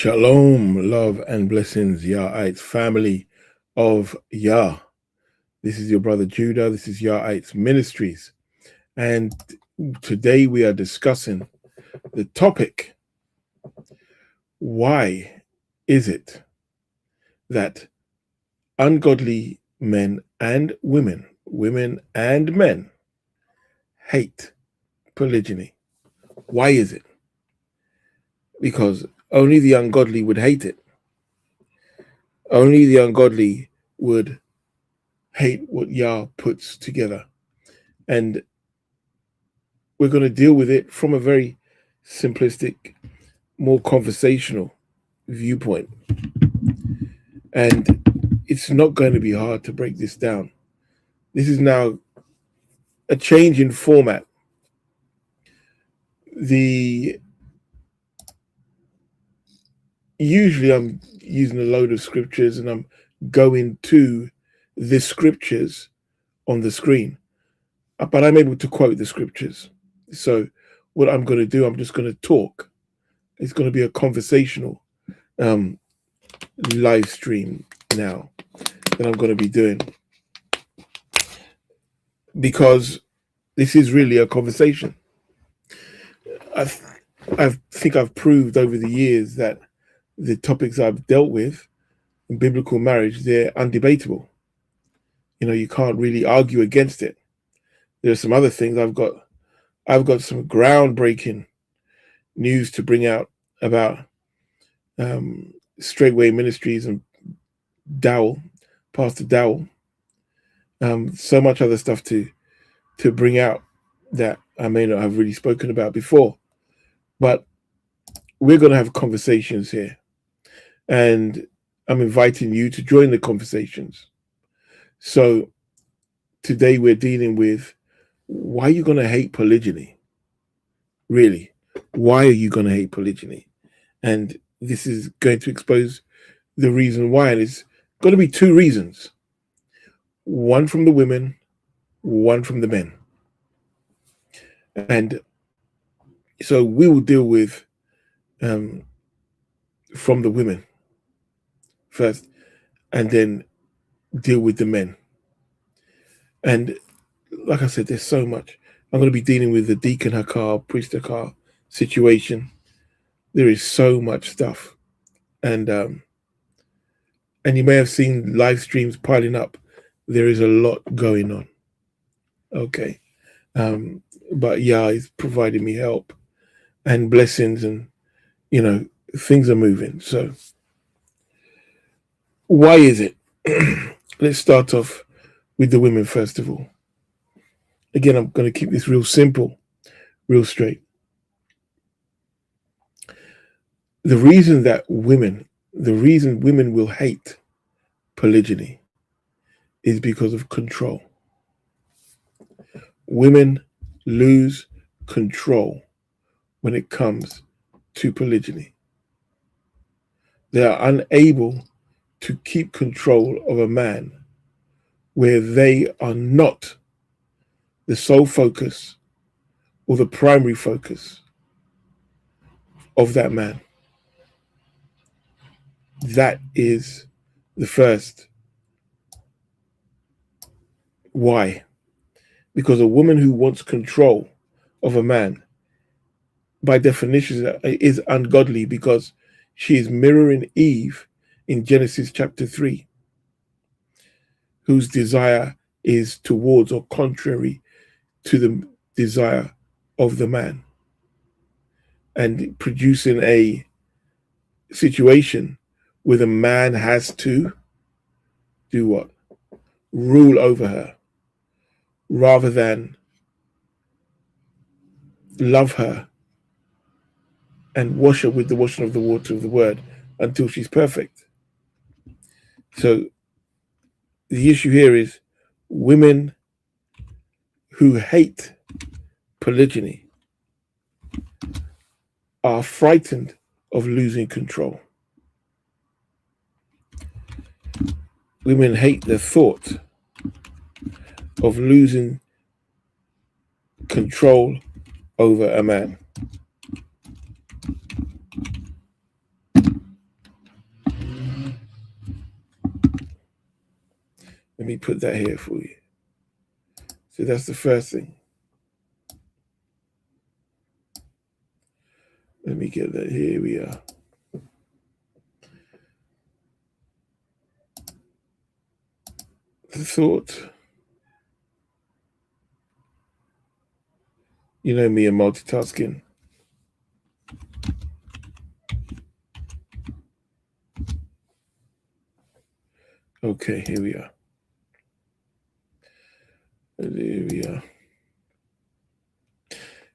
Shalom, love and blessings, Yahites, family of Yah. This is your brother Judah. This is Yahites Ministries. And today we are discussing the topic, why is it that ungodly men and women and men hate polygyny? Why is it? Because only the ungodly would hate it. Only the ungodly would hate what Yah puts together. And we're going to deal with it from a very simplistic, more conversational viewpoint. And it's not going to be hard to break this down. This is now a change in format. Usually I'm using a load of scriptures and I'm going to the scriptures on the screen, but I'm able to quote the scriptures. So what I'm going to do, I'm just going to talk. It's going to be a conversational live stream now that I'm going to be doing, because this is really a conversation. I think I've proved over the years that the topics I've dealt with in biblical marriage, they're undebatable. You know, you can't really argue against it. There are some other things I've got some groundbreaking news to bring out about Straightway Ministries and Dowell, Pastor Dowell. So much other stuff to bring out that I may not have really spoken about before. But we're going to have conversations here. And I'm inviting you to join the conversations. So today we're dealing with, why are you going to hate polygyny? Really? Why are you going to hate polygyny? And this is going to expose the reason why. And it's going to be two reasons. One from the women, one from the men. And so we will deal with from the women first, and then deal with the men. And like I said, there's so much. I'm going to be dealing with the deacon Hakar, priest Hakar situation. There is so much stuff. And you may have seen live streams piling up. There is a lot going on. Okay. But yeah, he's providing me help and blessings, and, you know, things are moving. So why is it? Let's start off with the women first of all. Again, I'm going to keep this real simple, real straight. The reason women will hate polygyny is because of control. Women lose control when it comes to polygyny. They are unable to keep control of a man where they are not the sole focus or the primary focus of that man. That is the first. Why? Because a woman who wants control of a man, by definition, is ungodly, because she is mirroring Eve in Genesis chapter 3, whose desire is towards or contrary to the desire of the man, and producing a situation where the man has to do what? Rule over her, rather than love her and wash her with the washing of the water of the word until she's perfect. So the issue here is women who hate polygyny are frightened of losing control. Women hate the thought of losing control over a man. Let me put that here for you. So that's the first thing. Let me get that. Here we are. The thought. You know me and multitasking. Okay, here we are. Here we are.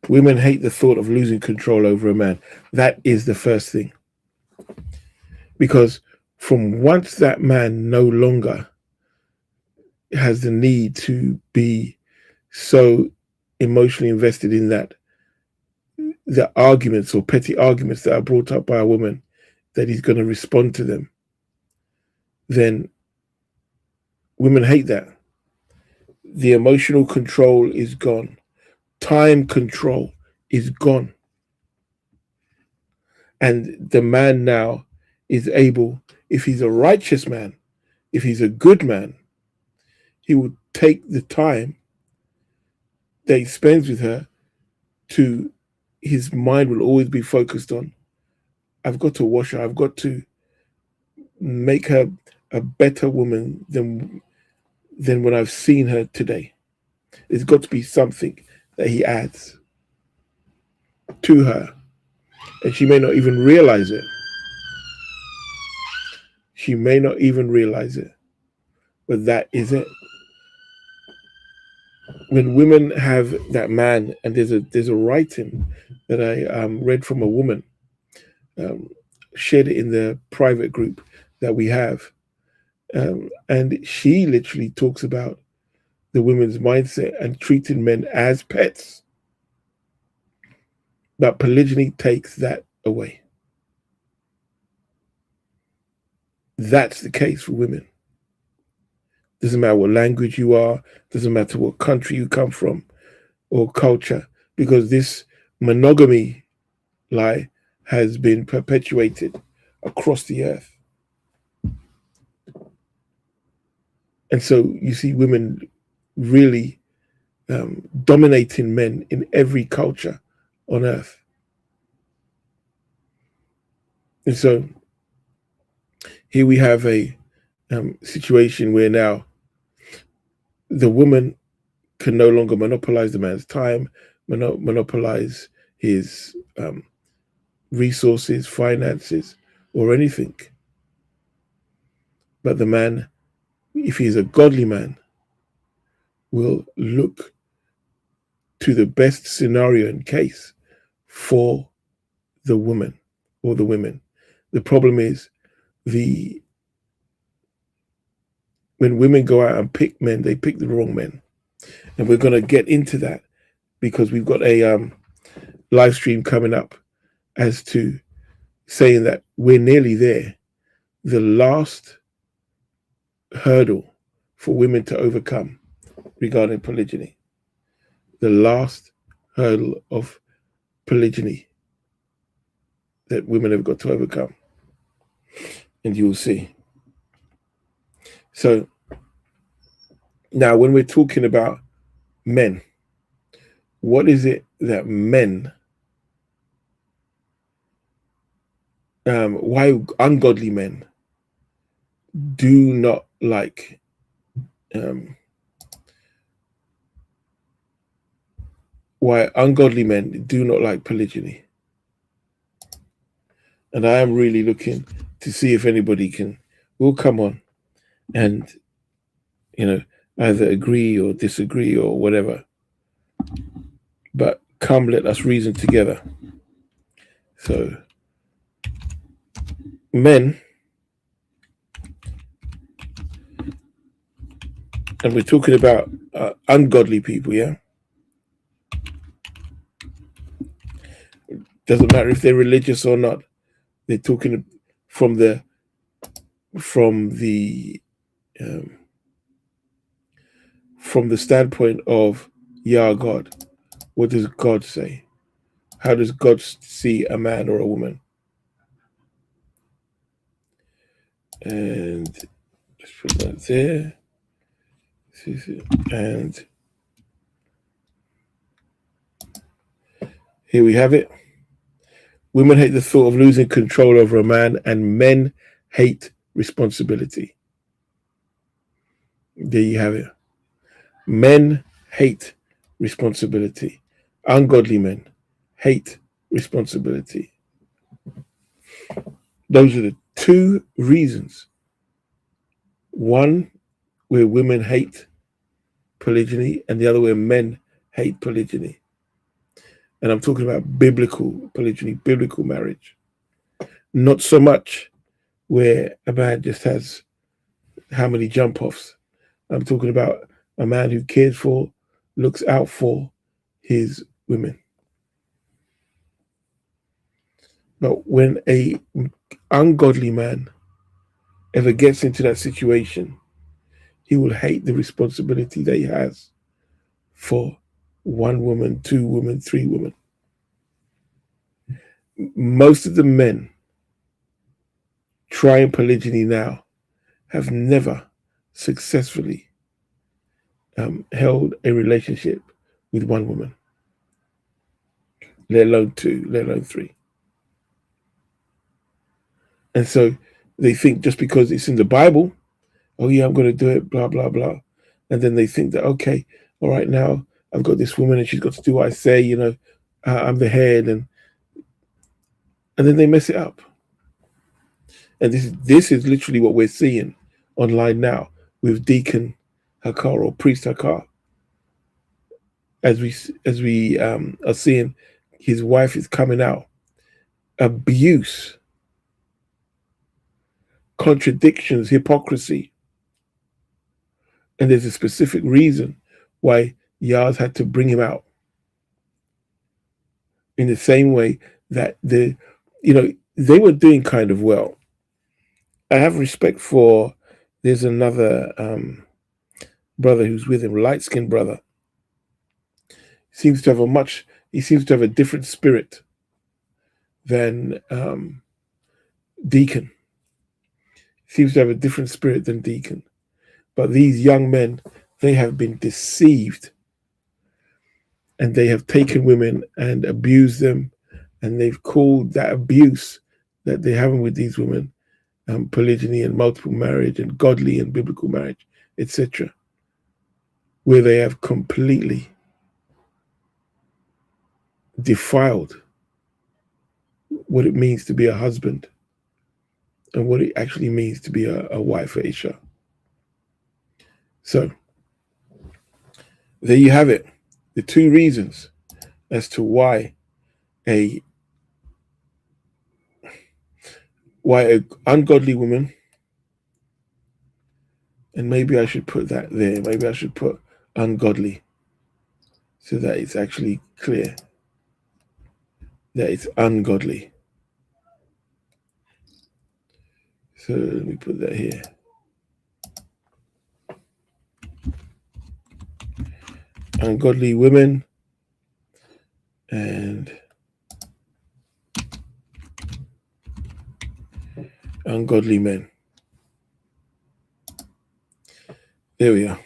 Women hate the thought of losing control over a man. That is the first thing. Because from once that man no longer has the need to be so emotionally invested in that, the arguments or petty arguments that are brought up by a woman, that he's going to respond to them, then women hate that. The emotional control is gone. Time control is gone. And the man now is able, if he's a righteous man, if he's a good man, he will take the time that he spends with her to, his mind will always be focused on, I've got to wash her, I've got to make her a better woman than when I've seen her today. There's got to be something that he adds to her. And she may not even realize it. She may not even realize it. But that is it. When women have that man, and there's a writing that I read from a woman, shared it in the private group that we have. And she literally talks about the women's mindset and treating men as pets. But polygyny takes that away. That's the case for women. Doesn't matter what language you are, doesn't matter what country you come from or culture, because this monogamy lie has been perpetuated across the earth. And so you see women really dominating men in every culture on earth. And so here we have a situation where now the woman can no longer monopolize the man's time, monopolize his resources, finances, or anything. But the man, if he is a godly man, will look to the best scenario and case for the woman or the women. The problem is when women go out and pick men, they pick the wrong men. And we're going to get into that because we've got a live stream coming up as to saying that we're nearly there. The last hurdle for women to overcome regarding polygyny. The last hurdle of polygyny that women have got to overcome. And you will see. So now when we're talking about men, what is it that men, why ungodly men do not like why ungodly men do not like polygyny? And I am really looking to see if anybody will come on and, either agree or disagree or whatever. But come, let us reason together. So, men, and we're talking about ungodly people, yeah? Doesn't matter if they're religious or not. They're talking from the standpoint of Yah God. What does God say? How does God see a man or a woman? And let's put that there. And here we have it. Women hate the thought of losing control over a man, and men hate responsibility. There you have it. Men hate responsibility. Ungodly men hate responsibility. Those are the two reasons. One, where women hate polygyny, and the other where men hate polygyny. And I'm talking about biblical polygyny, biblical marriage. Not so much where a man just has how many jump offs. I'm talking about a man who cares for, looks out for his women. But when a ungodly man ever gets into that situation, he will hate the responsibility that he has for one woman, two women, three women. Most of the men trying polygyny now have never successfully held a relationship with one woman, let alone two, let alone three. And so they think just because it's in the Bible, oh yeah, I'm going to do it, blah, blah, blah. And then they think that, okay, all right, now I've got this woman and she's got to do what I say, I'm the head. And then they mess it up. And this is literally what we're seeing online now with Deacon Hakar or Priest Hakar. As we are seeing his wife is coming out. Abuse, contradictions, hypocrisy. And there's a specific reason why Yaz had to bring him out. In the same way that they were doing kind of well. I have respect for, there's another brother who's with him, light-skinned brother. He seems to have a different spirit than Deacon. Seems to have a different spirit than Deacon. But these young men, they have been deceived. And they have taken women and abused them. And they've called that abuse that they're having with these women polygyny and multiple marriage and godly and biblical marriage, etc. Where they have completely defiled what it means to be a husband and what it actually means to be a wife for Isha. So there you have it. The two reasons as to why a ungodly woman, and maybe I should put that there, maybe I should put ungodly so that it's actually clear that it's ungodly. So let me put that here. Ungodly women and ungodly men. There we are.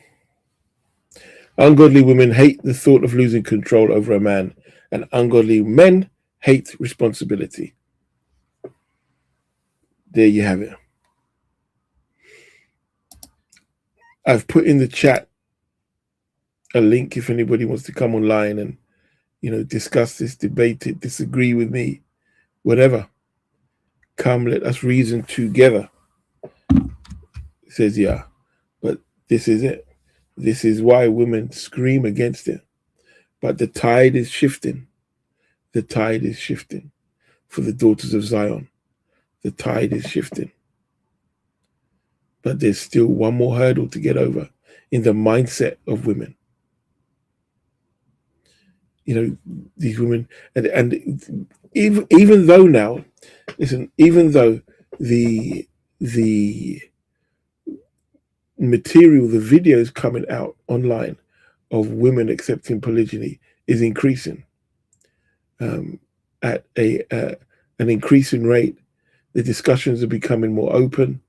Ungodly women hate the thought of losing control over a man, and ungodly men hate responsibility. There you have it. I've put in the chat a link if anybody wants to come online and, discuss this, debate it, disagree with me, whatever. Come, let us reason together. It says, yeah, but this is it. This is why women scream against it. But the tide is shifting. The tide is shifting for the daughters of Zion. The tide is shifting. But there's still one more hurdle to get over in the mindset of women. These women, and even though now, listen, even though the material, the videos coming out online of women accepting polygyny is increasing at an increasing rate. The discussions are becoming more open.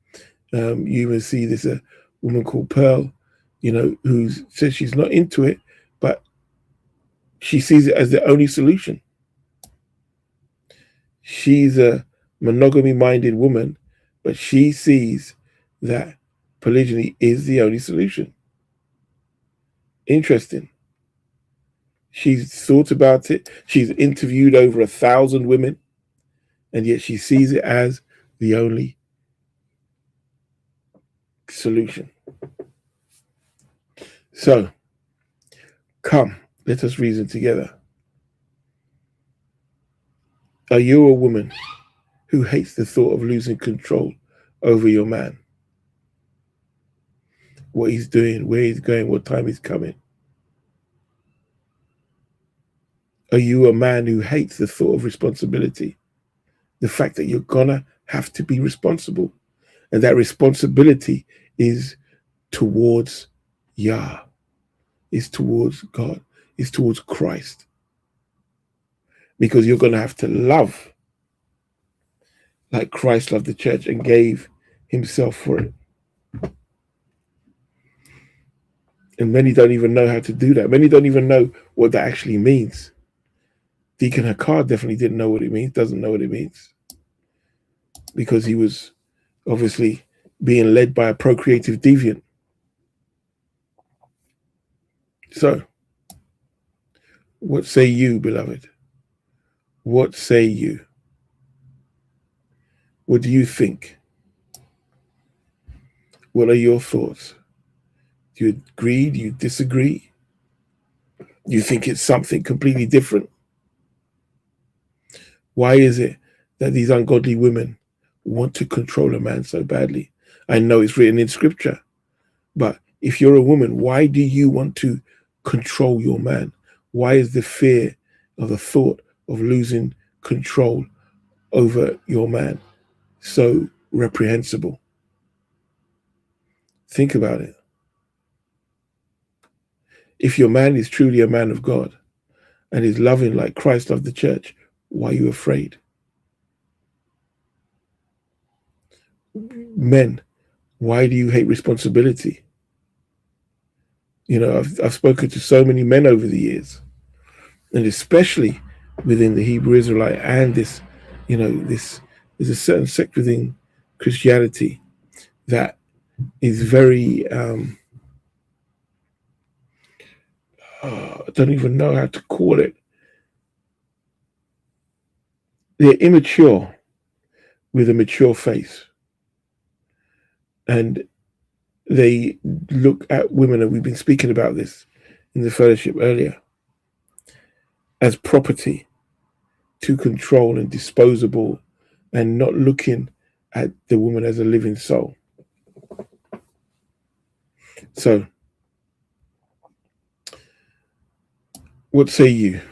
You even see there's a woman called Pearl, who says she's not into it, but she sees it as the only solution. She's a monogamy-minded woman, but she sees that polygyny is the only solution. Interesting. She's thought about it. She's interviewed over 1,000 women, and yet she sees it as the only solution. So, come, let us reason together. Are you a woman who hates the thought of losing control over your man? What he's doing, where he's going, what time he's coming? Are you a man who hates the thought of responsibility? The fact that you're gonna have to be responsible, and that responsibility is towards Yah, is towards God, is towards Christ. Because you're gonna have to love like Christ loved the church and gave himself for it. And many don't even know how to do that. Many don't even know what that actually means. Deacon Hakar definitely didn't know what it means, doesn't know what it means. Because he was obviously being led by a procreative deviant. So, what say you, beloved? What say you? What do you think? What are your thoughts? Do you agree? Do you disagree? Do you think it's something completely different? Why is it that these ungodly women want to control a man so badly? I know it's written in scripture, but if you're a woman, why do you want to control your man? Why is the fear of the thought of losing control over your man so reprehensible? Think about it. If your man is truly a man of God and is loving like Christ loved the church, why are you afraid? Men, why do you hate responsibility? I've spoken to so many men over the years, and especially within the Hebrew Israelite and there's a certain sect within Christianity that is very, I don't even know how to call it. They're immature with a mature face. And they look at women, and we've been speaking about this in the fellowship earlier, as property to control and disposable, and not looking at the woman as a living soul. So, what say you?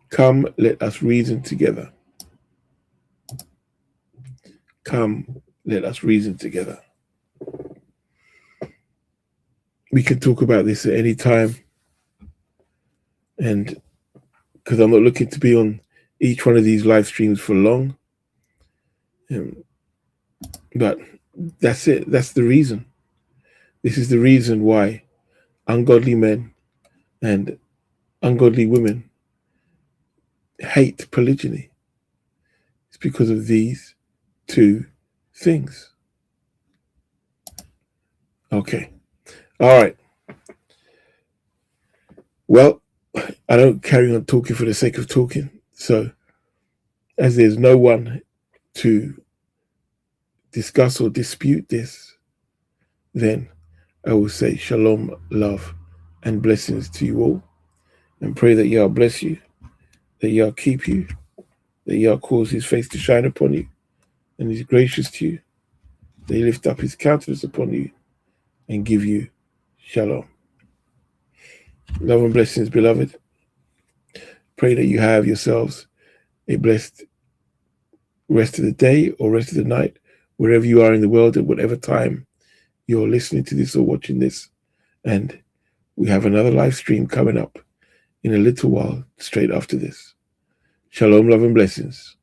Come, let us reason together. Come, let us reason together. We can talk about this at any time, and because I'm not looking to be on each one of these live streams for long, but that's it. That's the reason. This is the reason why ungodly men and ungodly women hate polygyny. It's because of these two things. Okay. All right. Well, I don't carry on talking for the sake of talking. So, as there's no one to discuss or dispute this, then I will say shalom, love, and blessings to you all, and pray that Yah bless you, that Yah keep you, that Yah cause his face to shine upon you, and is gracious to you, that he lift up his countenance upon you, and give you shalom. Love and blessings, beloved. Pray that you have yourselves a blessed rest of the day or rest of the night, wherever you are in the world, at whatever time you're listening to this or watching this. And we have another live stream coming up in a little while, straight after this. Shalom, love, and blessings.